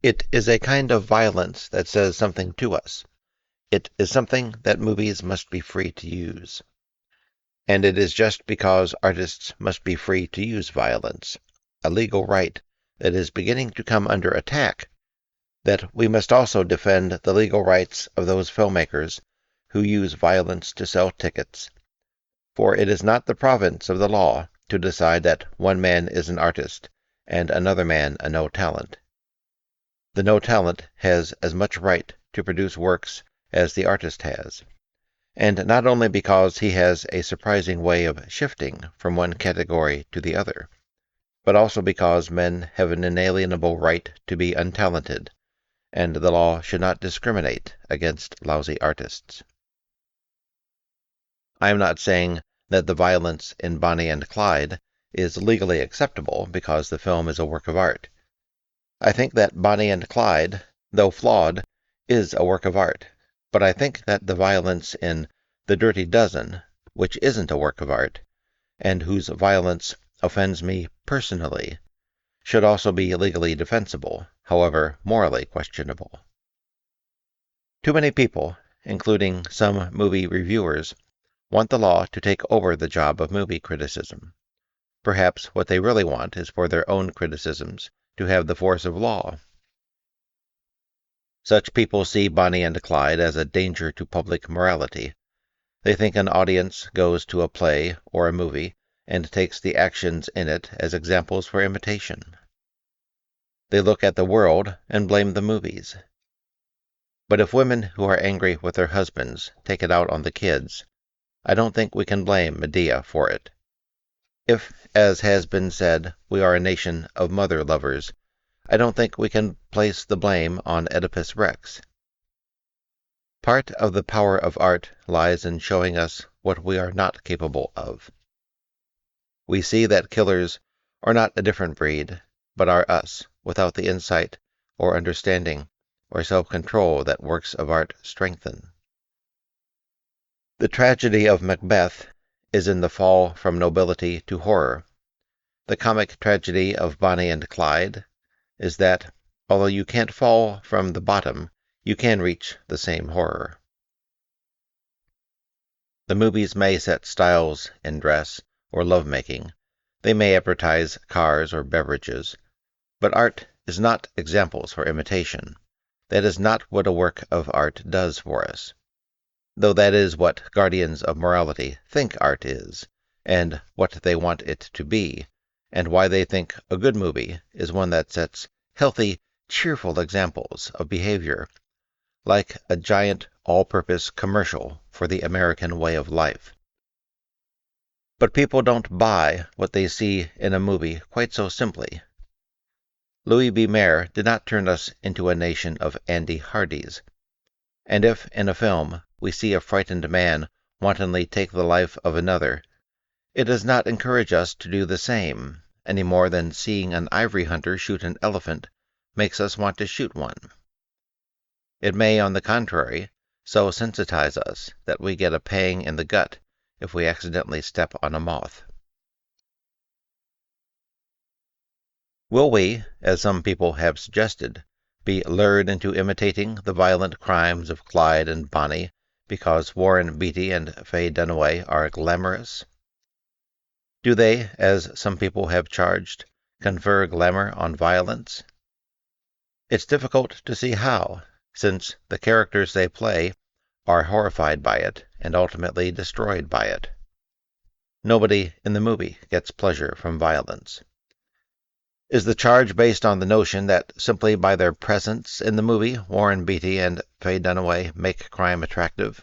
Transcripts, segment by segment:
It is a kind of violence that says something to us. It is something that movies must be free to use. And it is just because artists must be free to use violence, a legal right that is beginning to come under attack, that we must also defend the legal rights of those filmmakers who use violence to sell tickets. For it is not the province of the law to decide that one man is an artist and another man a no-talent. The no-talent has as much right to produce works as the artist has, and not only because he has a surprising way of shifting from one category to the other, but also because men have an inalienable right to be untalented, and the law should not discriminate against lousy artists. I am not saying that the violence in Bonnie and Clyde is legally acceptable because the film is a work of art. I think that Bonnie and Clyde, though flawed, is a work of art, but I think that the violence in The Dirty Dozen, which isn't a work of art, and whose violence offends me personally, should also be legally defensible, however morally questionable. Too many people, including some movie reviewers, want the law to take over the job of movie criticism. Perhaps what they really want is for their own criticisms to have the force of law. Such people see Bonnie and Clyde as a danger to public morality. They think an audience goes to a play or a movie and takes the actions in it as examples for imitation. They look at the world and blame the movies. But if women who are angry with their husbands take it out on the kids, I don't think we can blame Medea for it. If, as has been said, we are a nation of mother lovers, I don't think we can place the blame on Oedipus Rex. Part of the power of art lies in showing us what we are not capable of. We see that killers are not a different breed, but are us, without the insight or understanding or self-control that works of art strengthen. The tragedy of Macbeth is in the fall from nobility to horror. The comic tragedy of Bonnie and Clyde is that, although you can't fall from the bottom, you can reach the same horror. The movies may set styles in dress or lovemaking. They may advertise cars or beverages. But art is not examples for imitation. That is not what a work of art does for us, though that is what guardians of morality think art is, and what they want it to be, and why they think a good movie is one that sets healthy, cheerful examples of behavior, like a giant all-purpose commercial for the American way of life. But people don't buy what they see in a movie quite so simply. Louis B. Mayer did not turn us into a nation of Andy Hardys. And if, in a film, we see a frightened man wantonly take the life of another, it does not encourage us to do the same, any more than seeing an ivory hunter shoot an elephant makes us want to shoot one. It may, on the contrary, so sensitize us that we get a pang in the gut if we accidentally step on a moth. Will we, as some people have suggested, be lured into imitating the violent crimes of Clyde and Bonnie because Warren Beatty and Faye Dunaway are glamorous? Do they, as some people have charged, confer glamour on violence? It's difficult to see how, since the characters they play are horrified by it and ultimately destroyed by it. Nobody in the movie gets pleasure from violence. Is the charge based on the notion that simply by their presence in the movie, Warren Beatty and Faye Dunaway make crime attractive?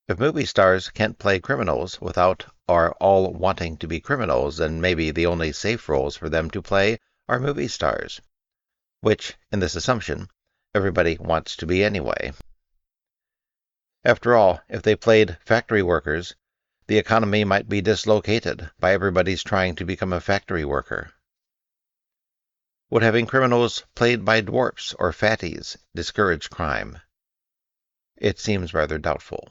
If movie stars can't play criminals without or all wanting to be criminals, then maybe the only safe roles for them to play are movie stars, which, in this assumption, everybody wants to be anyway. After all, if they played factory workers, the economy might be dislocated by everybody's trying to become a factory worker. Would having criminals played by dwarfs or fatties discourage crime? It seems rather doubtful.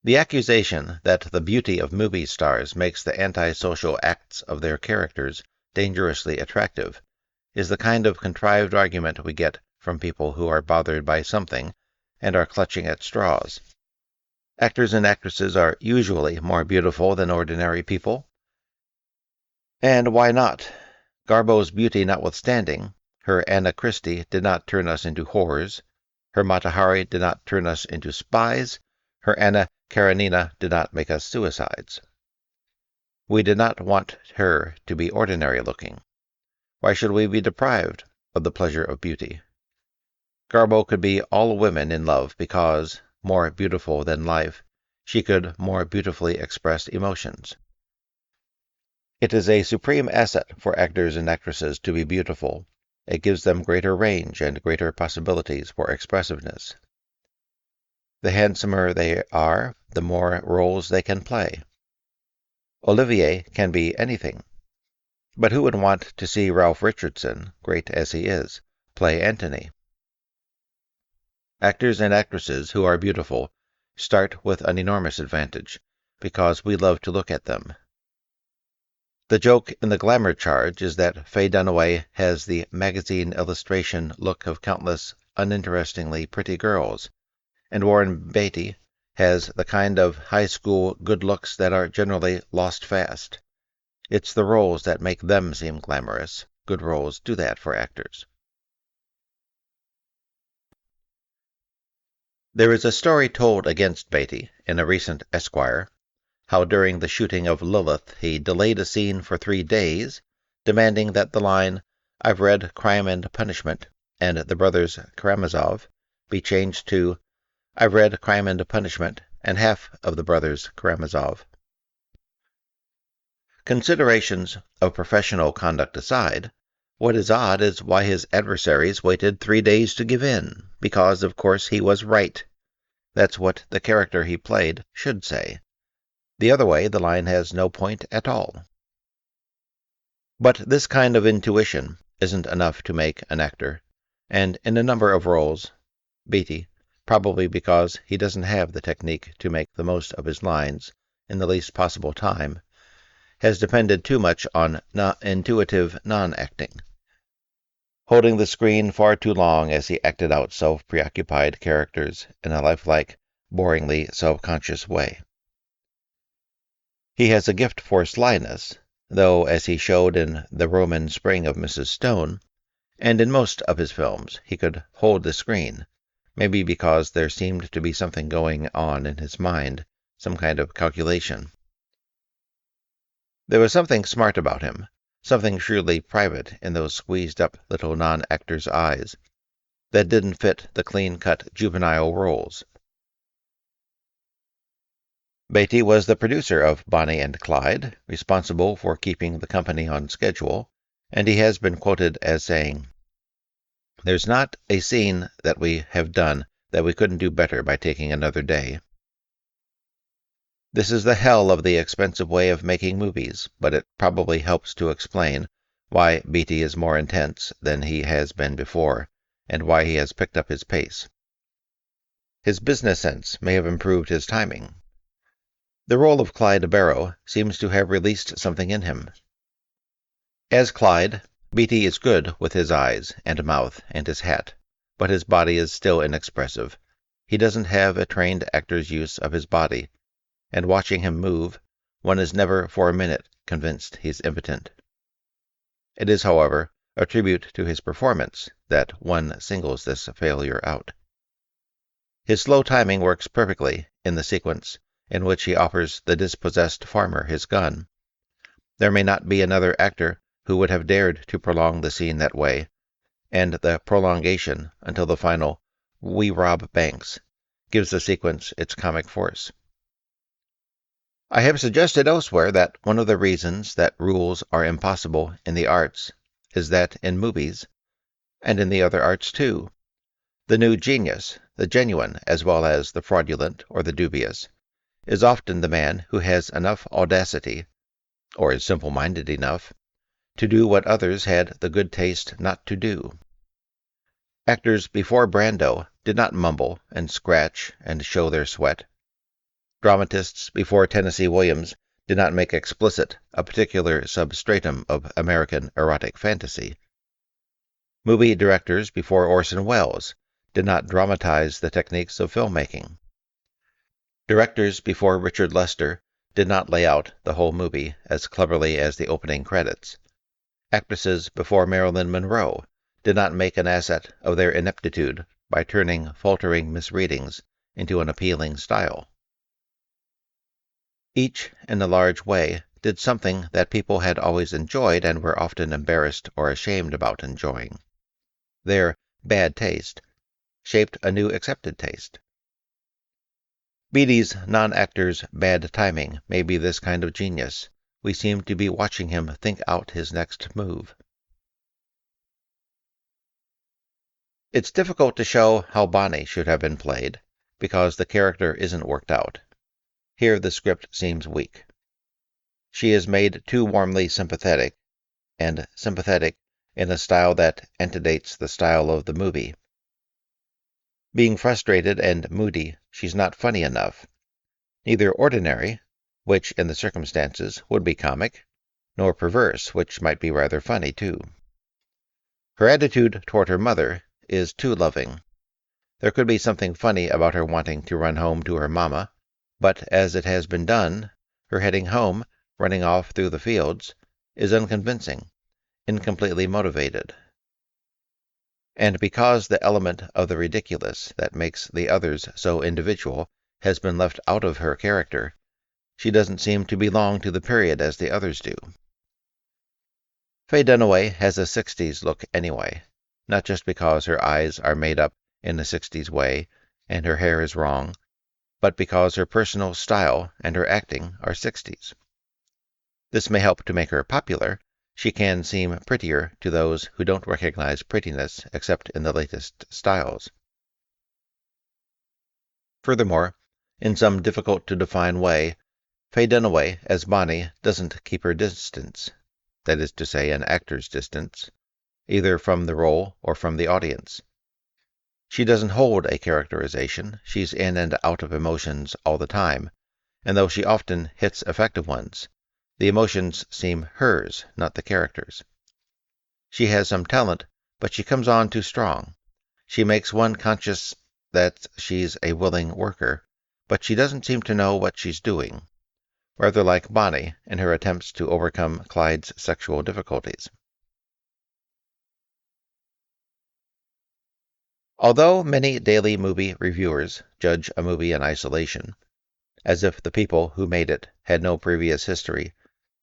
The accusation that the beauty of movie stars makes the antisocial acts of their characters dangerously attractive is the kind of contrived argument we get from people who are bothered by something and are clutching at straws. Actors and actresses are usually more beautiful than ordinary people. And why not? Garbo's beauty notwithstanding, her Anna Christie did not turn us into whores, her Mata Hari did not turn us into spies, her Anna Karenina did not make us suicides. We did not want her to be ordinary looking. Why should we be deprived of the pleasure of beauty? Garbo could be all women in love because, more beautiful than life, she could more beautifully express emotions. It is a supreme asset for actors and actresses to be beautiful. It gives them greater range and greater possibilities for expressiveness. The handsomer they are, the more roles they can play. Olivier can be anything. But who would want to see Ralph Richardson, great as he is, play Antony? Actors and actresses who are beautiful start with an enormous advantage, because we love to look at them. The joke in the glamour charge is that Faye Dunaway has the magazine illustration look of countless uninterestingly pretty girls, and Warren Beatty has the kind of high school good looks that are generally lost fast. It's the roles that make them seem glamorous. Good roles do that for actors. There is a story told against Beatty in a recent Esquire, how during the shooting of Lilith he delayed a scene for 3 days, demanding that the line, "I've read Crime and Punishment," and the brothers Karamazov be changed to, "I've read Crime and Punishment, and half of the brothers Karamazov." Considerations of professional conduct aside, what is odd is why his adversaries waited 3 days to give in, because, of course, he was right. That's what the character he played should say. The other way, the line has no point at all. But this kind of intuition isn't enough to make an actor, and in a number of roles, Beatty, probably because he doesn't have the technique to make the most of his lines in the least possible time, has depended too much on intuitive non-acting, holding the screen far too long as he acted out self-preoccupied characters in a lifelike, boringly self-conscious way. He has a gift for slyness, though, as he showed in The Roman Spring of Mrs. Stone, and in most of his films, he could hold the screen, maybe because there seemed to be something going on in his mind, some kind of calculation. There was something smart about him, something shrewdly private in those squeezed-up little non-actors' eyes, that didn't fit the clean-cut juvenile roles. Beatty was the producer of Bonnie and Clyde, responsible for keeping the company on schedule, and he has been quoted as saying, "There's not a scene that we have done that we couldn't do better by taking another day." This is the hell of the expensive way of making movies, but it probably helps to explain why Beatty is more intense than he has been before, and why he has picked up his pace. His business sense may have improved his timing. The role of Clyde Barrow seems to have released something in him. As Clyde, Beatty is good with his eyes and mouth and his hat, but his body is still inexpressive. He doesn't have a trained actor's use of his body, and watching him move, one is never for a minute convinced he's impotent. It is, however, a tribute to his performance that one singles this failure out. His slow timing works perfectly in the sequence in which he offers the dispossessed farmer his gun. There may not be another actor who would have dared to prolong the scene that way, and the prolongation until the final "we rob banks" gives the sequence its comic force. I have suggested elsewhere that one of the reasons that rules are impossible in the arts is that in movies, and in the other arts too, the new genius, the genuine as well as the fraudulent or the dubious, is often the man who has enough audacity, or is simple-minded enough, to do what others had the good taste not to do. Actors before Brando did not mumble and scratch and show their sweat. Dramatists before Tennessee Williams did not make explicit a particular substratum of American erotic fantasy. Movie directors before Orson Welles did not dramatize the techniques of filmmaking. Directors before Richard Lester did not lay out the whole movie as cleverly as the opening credits. Actresses before Marilyn Monroe did not make an asset of their ineptitude by turning faltering misreadings into an appealing style. Each, in a large way, did something that people had always enjoyed and were often embarrassed or ashamed about enjoying. Their bad taste shaped a new accepted taste. Beatty's non-actor's bad timing may be this kind of genius. We seem to be watching him think out his next move. It's difficult to show how Bonnie should have been played, because the character isn't worked out. Here the script seems weak. She is made too warmly sympathetic, and sympathetic in a style that antedates the style of the movie. Being frustrated and moody, she's not funny enough. Neither ordinary, which in the circumstances would be comic, nor perverse, which might be rather funny too. Her attitude toward her mother is too loving. There could be something funny about her wanting to run home to her mama, but as it has been done, her heading home, running off through the fields, is unconvincing, incompletely motivated. And because the element of the ridiculous that makes the others so individual has been left out of her character, she doesn't seem to belong to the period as the others do. Faye Dunaway has a 60s look anyway, not just because her eyes are made up in a 60s way and her hair is wrong, but because her personal style and her acting are 60s. This may help to make her popular. She can seem prettier to those who don't recognize prettiness except in the latest styles. Furthermore, in some difficult-to-define way, Faye Dunaway as Bonnie doesn't keep her distance, that is to say, an actor's distance, either from the role or from the audience. She doesn't hold a characterization. She's in and out of emotions all the time, and though she often hits effective ones, the emotions seem hers, not the character's. She has some talent, but she comes on too strong. She makes one conscious that she's a willing worker, but she doesn't seem to know what she's doing, rather like Bonnie in her attempts to overcome Clyde's sexual difficulties. Although many daily movie reviewers judge a movie in isolation, as if the people who made it had no previous history,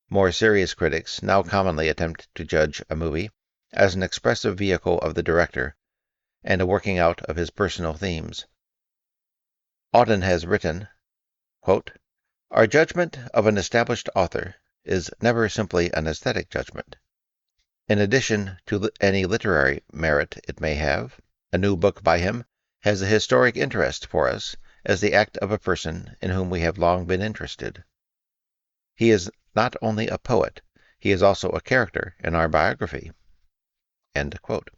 more serious critics now commonly attempt to judge a movie as an expressive vehicle of the director and a working out of his personal themes. Auden has written, quote, "Our judgment of an established author is never simply an aesthetic judgment. In addition to any literary merit it may have, a new book by him has a historic interest for us as the act of a person in whom we have long been interested. He is not only a poet, he is also a character in our biography." End quote.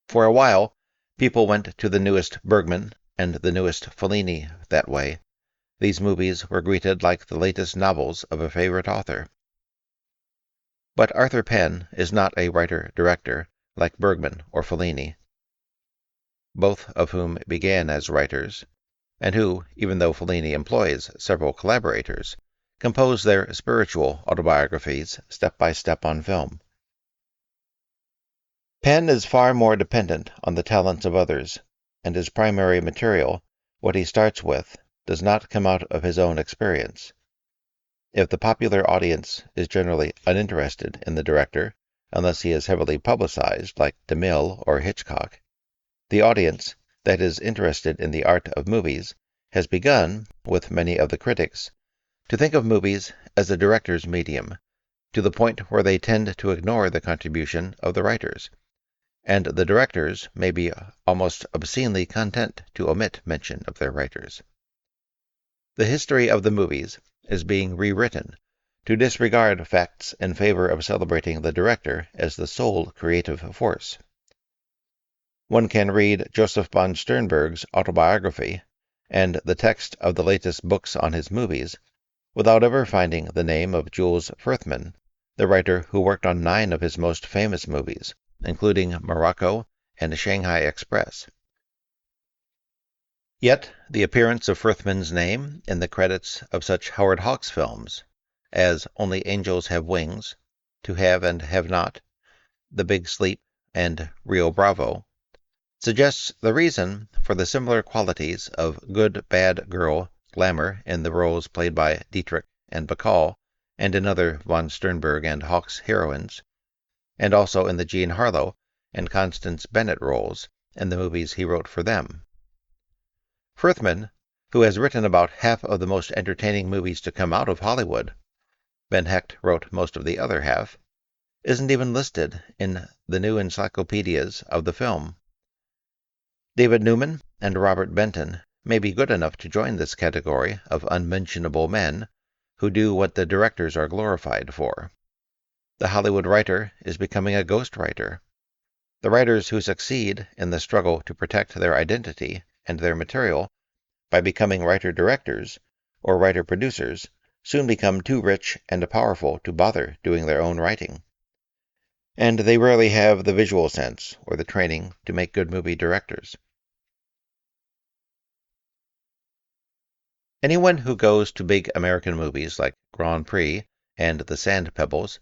For a while, people went to the newest Bergman and the newest Fellini that way. These movies were greeted like the latest novels of a favorite author. But Arthur Penn is not a writer-director like Bergman or Fellini, both of whom began as writers, and who, even though Fellini employs several collaborators, compose their spiritual autobiographies step by step on film. Penn is far more dependent on the talents of others, and his primary material, what he starts with, does not come out of his own experience. If the popular audience is generally uninterested in the director, unless he is heavily publicized like DeMille or Hitchcock, the audience that is interested in the art of movies has begun, with many of the critics, to think of movies as a director's medium, to the point where they tend to ignore the contribution of the writers, and the directors may be almost obscenely content to omit mention of their writers. The history of the movies is being rewritten to disregard facts in favor of celebrating the director as the sole creative force. One can read Joseph von Sternberg's autobiography and the text of the latest books on his movies, without ever finding the name of Jules Furthman, the writer who worked on 9 of his most famous movies, including Morocco and Shanghai Express. Yet the appearance of Furthman's name in the credits of such Howard Hawks films as Only Angels Have Wings, To Have and Have Not, The Big Sleep, and Rio Bravo suggests the reason for the similar qualities of good bad girl glamour in the roles played by Dietrich and Bacall and in other von Sternberg and Hawks heroines, and also in the Jean Harlow and Constance Bennett roles in the movies he wrote for them. Furthman, who has written about half of the most entertaining movies to come out of Hollywood — Ben Hecht wrote most of the other half — isn't even listed in the new encyclopedias of the film. David Newman and Robert Benton may be good enough to join this category of unmentionable men who do what the directors are glorified for. The Hollywood writer is becoming a ghostwriter. The writers who succeed in the struggle to protect their identity and their material by becoming writer-directors or writer-producers soon become too rich and powerful to bother doing their own writing. And they rarely have the visual sense or the training to make good movie directors. Anyone who goes to big American movies like Grand Prix and The Sand Pebbles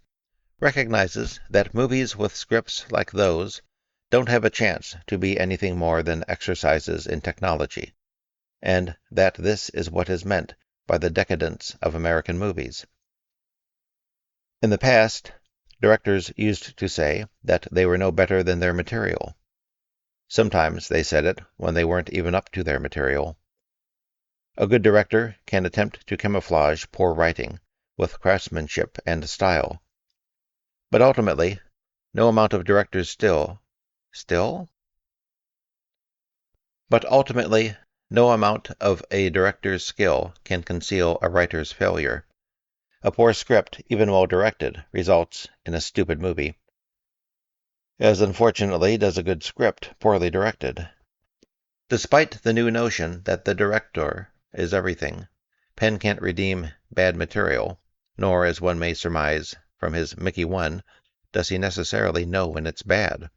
recognizes that movies with scripts like those don't have a chance to be anything more than exercises in technology, and that this is what is meant by the decadence of American movies. In the past, directors used to say that they were no better than their material. Sometimes they said it when they weren't even up to their material. A good director can attempt to camouflage poor writing with craftsmanship and style. But ultimately, no amount of directors But ultimately, no amount of a director's skill can conceal a writer's failure. A poor script, even well directed, results in a stupid movie, as unfortunately does a good script poorly directed. Despite the new notion that the director is everything, Penn can't redeem bad material, nor, as one may surmise from his Mickey 1, does he necessarily know when it's bad.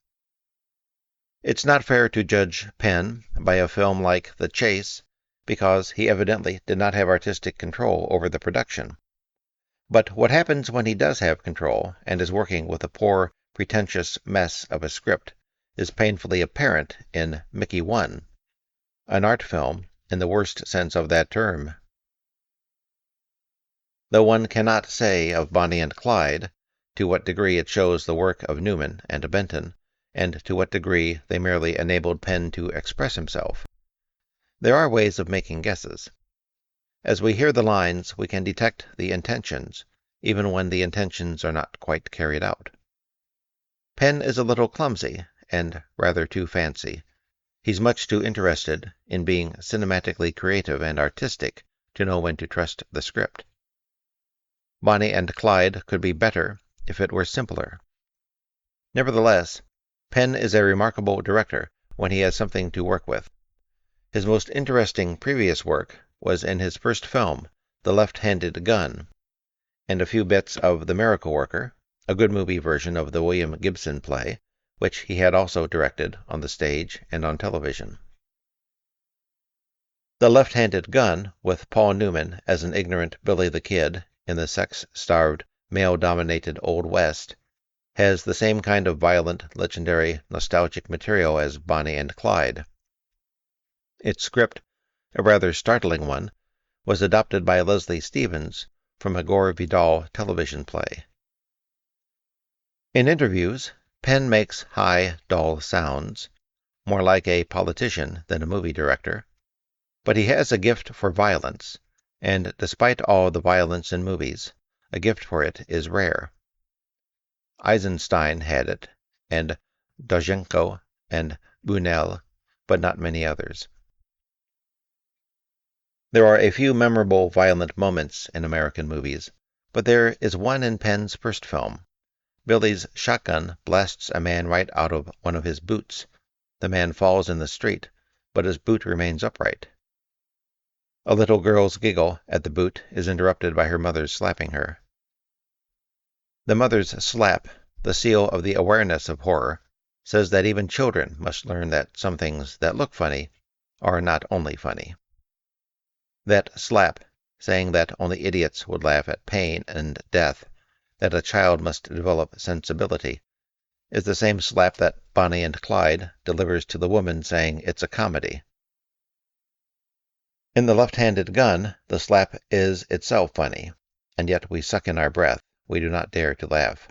It's not fair to judge Penn by a film like The Chase because he evidently did not have artistic control over the production. But what happens when he does have control and is working with a poor, pretentious mess of a script is painfully apparent in Mickey 1, an art film in the worst sense of that term. Though one cannot say of Bonnie and Clyde to what degree it shows the work of Newman and Benton, and to what degree they merely enabled Penn to express himself. There are ways of making guesses. As we hear the lines, we can detect the intentions, even when the intentions are not quite carried out. Penn is a little clumsy, and rather too fancy. He's much too interested in being cinematically creative and artistic to know when to trust the script. Bonnie and Clyde could be better if it were simpler. Nevertheless, Penn is a remarkable director when he has something to work with. His most interesting previous work was in his first film, The Left-Handed Gun, and a few bits of The Miracle Worker, a good movie version of the William Gibson play, which he had also directed on the stage and on television. The Left-Handed Gun, with Paul Newman as an ignorant Billy the Kid in the sex-starved, male-dominated Old West, has the same kind of violent, legendary, nostalgic material as Bonnie and Clyde. Its script, a rather startling one, was adopted by Leslie Stevens from a Gore Vidal television play. In interviews, Penn makes high, dull sounds, more like a politician than a movie director, but he has a gift for violence, and despite all the violence in movies, a gift for it is rare. Eisenstein had it, and Dozhenko and Bunel, but not many others. There are a few memorable violent moments in American movies, but there is one in Penn's first film. Billy's shotgun blasts a man right out of one of his boots. The man falls in the street, but his boot remains upright. A little girl's giggle at the boot is interrupted by her mother's slapping her. The mother's slap, the seal of the awareness of horror, says that even children must learn that some things that look funny are not only funny. That slap, saying that only idiots would laugh at pain and death, that a child must develop sensibility, is the same slap that Bonnie and Clyde delivers to the woman saying it's a comedy. In The Left-Handed Gun, the slap is itself funny, and yet we suck in our breath. We do not dare to laugh.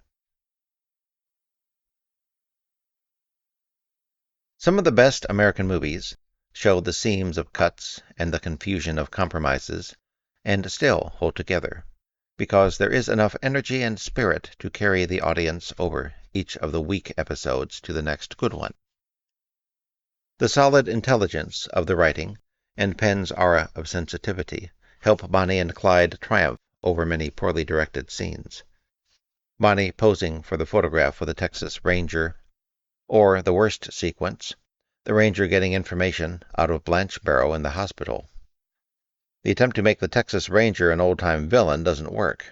Some of the best American movies show the seams of cuts and the confusion of compromises, and still hold together, because there is enough energy and spirit to carry the audience over each of the weak episodes to the next good one. The solid intelligence of the writing and Penn's aura of sensitivity help Bonnie and Clyde triumph over many poorly directed scenes. Bonnie posing for the photograph with a Texas Ranger, or the worst sequence, the Ranger getting information out of Blanchbarrow in the hospital. The attempt to make the Texas Ranger an old-time villain doesn't work.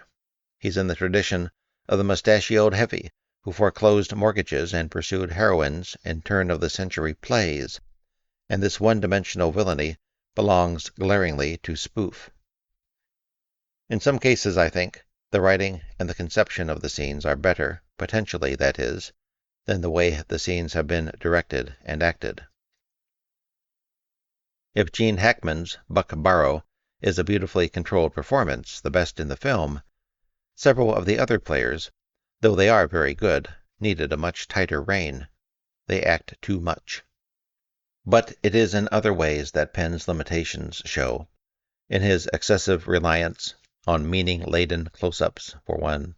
He's in the tradition of the mustachioed heavy who foreclosed mortgages and pursued heroines in turn-of-the-century plays, and this one-dimensional villainy belongs glaringly to spoof. In some cases, I think, the writing and the conception of the scenes are better, potentially, that is, than the way the scenes have been directed and acted. If Gene Hackman's Buck Barrow is a beautifully controlled performance, the best in the film, several of the other players, though they are very good, needed a much tighter rein. They act too much. But it is in other ways that Penn's limitations show, in his excessive reliance on meaning-laden close-ups, for one.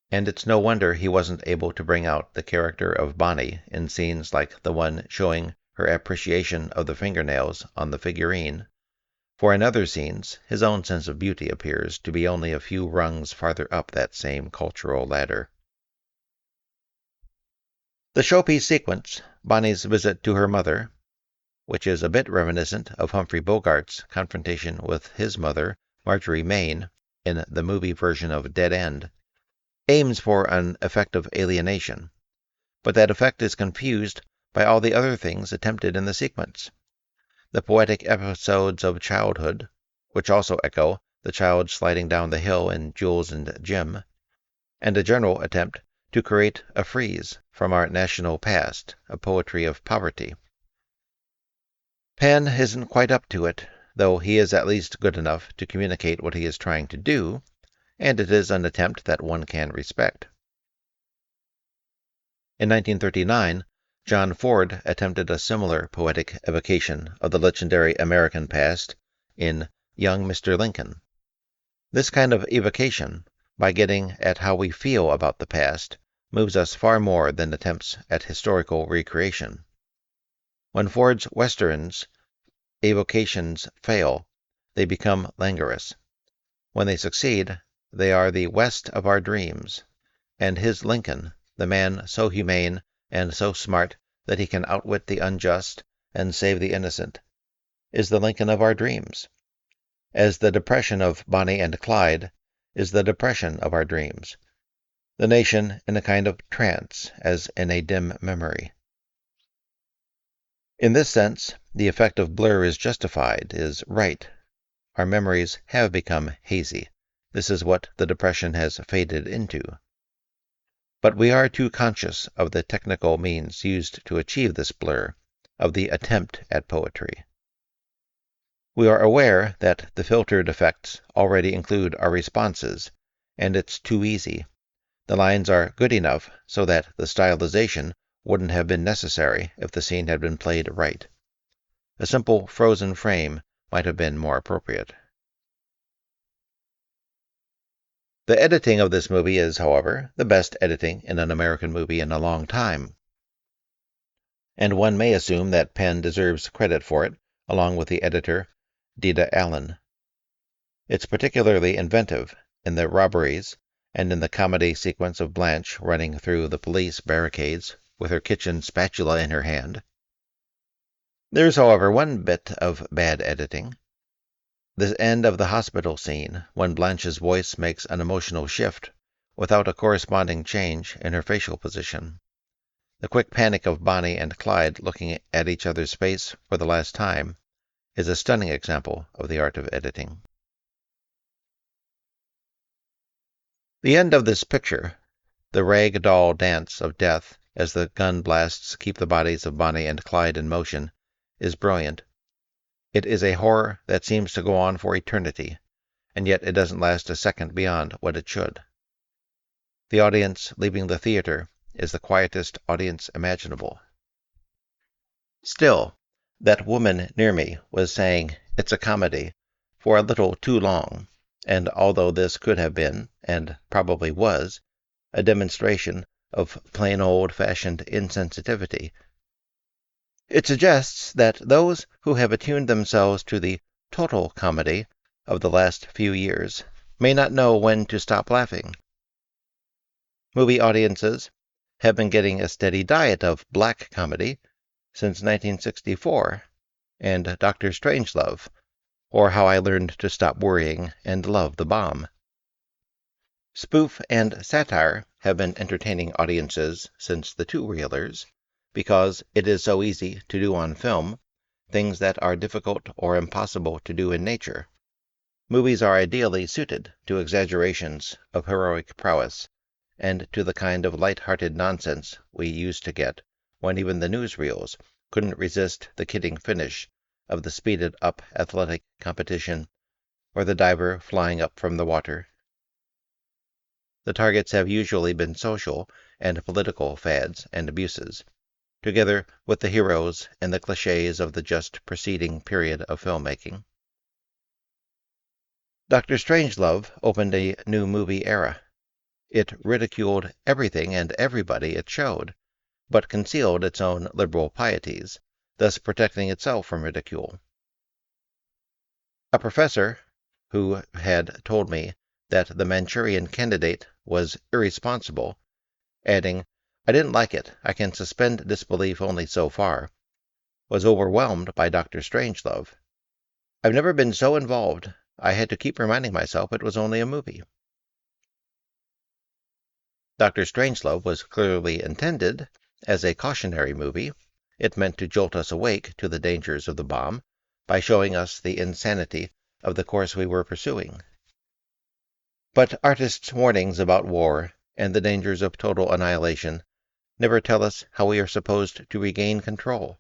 And it's no wonder he wasn't able to bring out the character of Bonnie in scenes like the one showing her appreciation of the fingernails on the figurine, for in other scenes his own sense of beauty appears to be only a few rungs farther up that same cultural ladder. The showpiece sequence, Bonnie's visit to her mother, which is a bit reminiscent of Humphrey Bogart's confrontation with his mother, Marjorie Main, in the movie version of Dead End, aims for an effect of alienation, but that effect is confused by all the other things attempted in the sequence. The poetic episodes of childhood, which also echo the child sliding down the hill in Jules and Jim, and a general attempt to create a frieze from our national past, a poetry of poverty. Penn isn't quite up to it, though he is at least good enough to communicate what he is trying to do, and it is an attempt that one can respect. In 1939, John Ford attempted a similar poetic evocation of the legendary American past in Young Mr. Lincoln. This kind of evocation, by getting at how we feel about the past, moves us far more than attempts at historical recreation. When Ford's westerns evocations fail, they become languorous. When they succeed, they are the West of our dreams, and his Lincoln, the man so humane and so smart that he can outwit the unjust and save the innocent, is the Lincoln of our dreams, as the depression of Bonnie and Clyde is the depression of our dreams, the nation in a kind of trance, as in a dim memory. In this sense, the effect of blur is justified, is right. Our memories have become hazy. This is what the depression has faded into. But we are too conscious of the technical means used to achieve this blur, of the attempt at poetry. We are aware that the filtered effects already include our responses, and it's too easy. The lines are good enough so that the stylization wouldn't have been necessary if the scene had been played right. A simple frozen frame might have been more appropriate. The editing of this movie is, however, the best editing in an American movie in a long time, and one may assume that Penn deserves credit for it, along with the editor, Dita Allen. It's particularly inventive in the robberies and in the comedy sequence of Blanche running through the police barricades with her kitchen spatula in her hand. There's, however, one bit of bad editing. The end of the hospital scene, when Blanche's voice makes an emotional shift without a corresponding change in her facial position. The quick panic of Bonnie and Clyde looking at each other's face for the last time is a stunning example of the art of editing. The end of this picture, the rag doll dance of death as the gun blasts keep the bodies of Bonnie and Clyde in motion, is brilliant. It is a horror that seems to go on for eternity, and yet it doesn't last a second beyond what it should. The audience leaving the theater is the quietest audience imaginable. Still, that woman near me was saying, "It's a comedy," for a little too long, and although this could have been, and probably was, a demonstration of plain old-fashioned insensitivity, it suggests that those who have attuned themselves to the total comedy of the last few years may not know when to stop laughing. Movie audiences have been getting a steady diet of black comedy since 1964 and Dr. Strangelove, or How I Learned to Stop Worrying and Love the Bomb. Spoof and satire have been entertaining audiences since the two-reelers, because it is so easy to do on film things that are difficult or impossible to do in nature. Movies are ideally suited to exaggerations of heroic prowess, and to the kind of light-hearted nonsense we used to get when even the newsreels couldn't resist the kidding finish of the speeded-up athletic competition or the diver flying up from the water. The targets have usually been social and political fads and abuses, together with the heroes and the clichés of the just preceding period of filmmaking. Dr. Strangelove opened a new movie era. It ridiculed everything and everybody it showed, but concealed its own liberal pieties, thus protecting itself from ridicule. A professor who had told me that the Manchurian Candidate was irresponsible, adding, "I didn't like it, I can suspend disbelief only so far," was overwhelmed by Dr. Strangelove. I've never been so involved, I had to keep reminding myself it was only a movie. Dr. Strangelove was clearly intended as a cautionary movie. It meant to jolt us awake to the dangers of the bomb by showing us the insanity of the course we were pursuing. But artists' warnings about war and the dangers of total annihilation never tell us how we are supposed to regain control.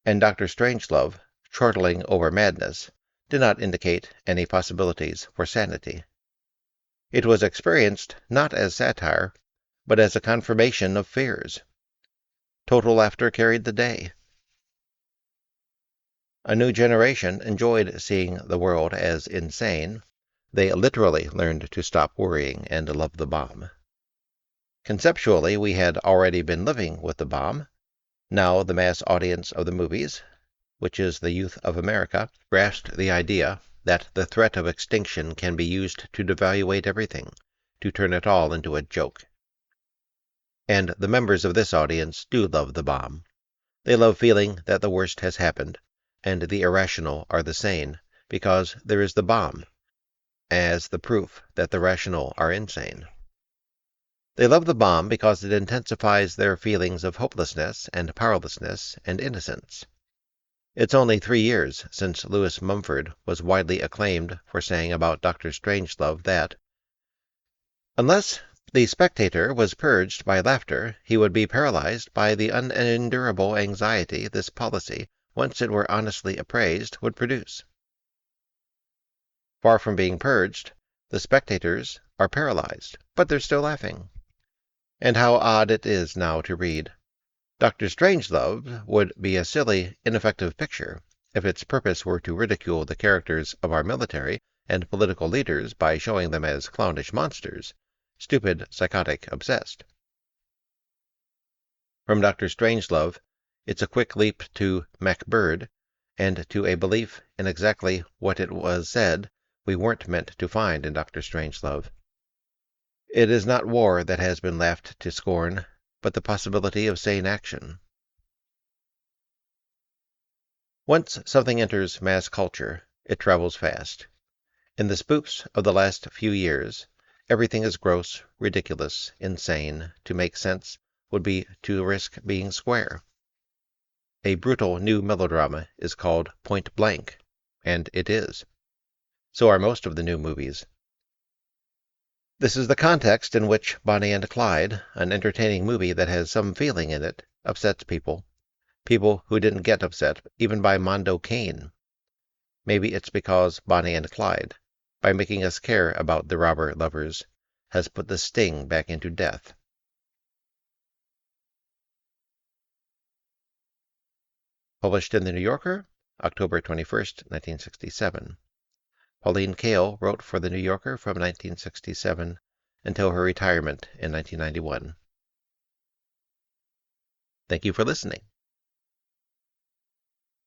And Dr. Strangelove, chortling over madness, did not indicate any possibilities for sanity. It was experienced not as satire, but as a confirmation of fears. Total laughter carried the day. A new generation enjoyed seeing the world as insane. They literally learned to stop worrying and love the bomb. Conceptually, we had already been living with the bomb. Now the mass audience of the movies, which is the youth of America, grasped the idea that the threat of extinction can be used to devaluate everything, to turn it all into a joke. And the members of this audience do love the bomb. They love feeling that the worst has happened, and the irrational are the sane, because there is the bomb, as the proof that the rational are insane. They love the bomb because it intensifies their feelings of hopelessness and powerlessness and innocence. It's only 3 years since Lewis Mumford was widely acclaimed for saying about Dr. Strangelove that, unless the spectator was purged by laughter, he would be paralyzed by the unendurable anxiety this policy, once it were honestly appraised, would produce. Far from being purged, the spectators are paralyzed, but they're still laughing. And how odd it is now to read, Dr. Strangelove would be a silly, ineffective picture if its purpose were to ridicule the characters of our military and political leaders by showing them as clownish monsters, stupid, psychotic, obsessed. From Dr. Strangelove, it's a quick leap to MacBird, and to a belief in exactly what it was said we weren't meant to find in Dr. Strangelove. It is not war that has been laughed to scorn, but the possibility of sane action. Once something enters mass culture, it travels fast. In the spoofs of the last few years, everything is gross, ridiculous, insane. To make sense would be to risk being square. A brutal new melodrama is called Point Blank, and it is. So are most of the new movies. This is the context in which Bonnie and Clyde, an entertaining movie that has some feeling in it, upsets people. People who didn't get upset even by Mondo Cane. Maybe it's because Bonnie and Clyde, by making us care about the robber lovers, has put the sting back into death. Published in The New Yorker, October 21st, 1967. Pauline Kael wrote for The New Yorker from 1967 until her retirement in 1991. Thank you for listening.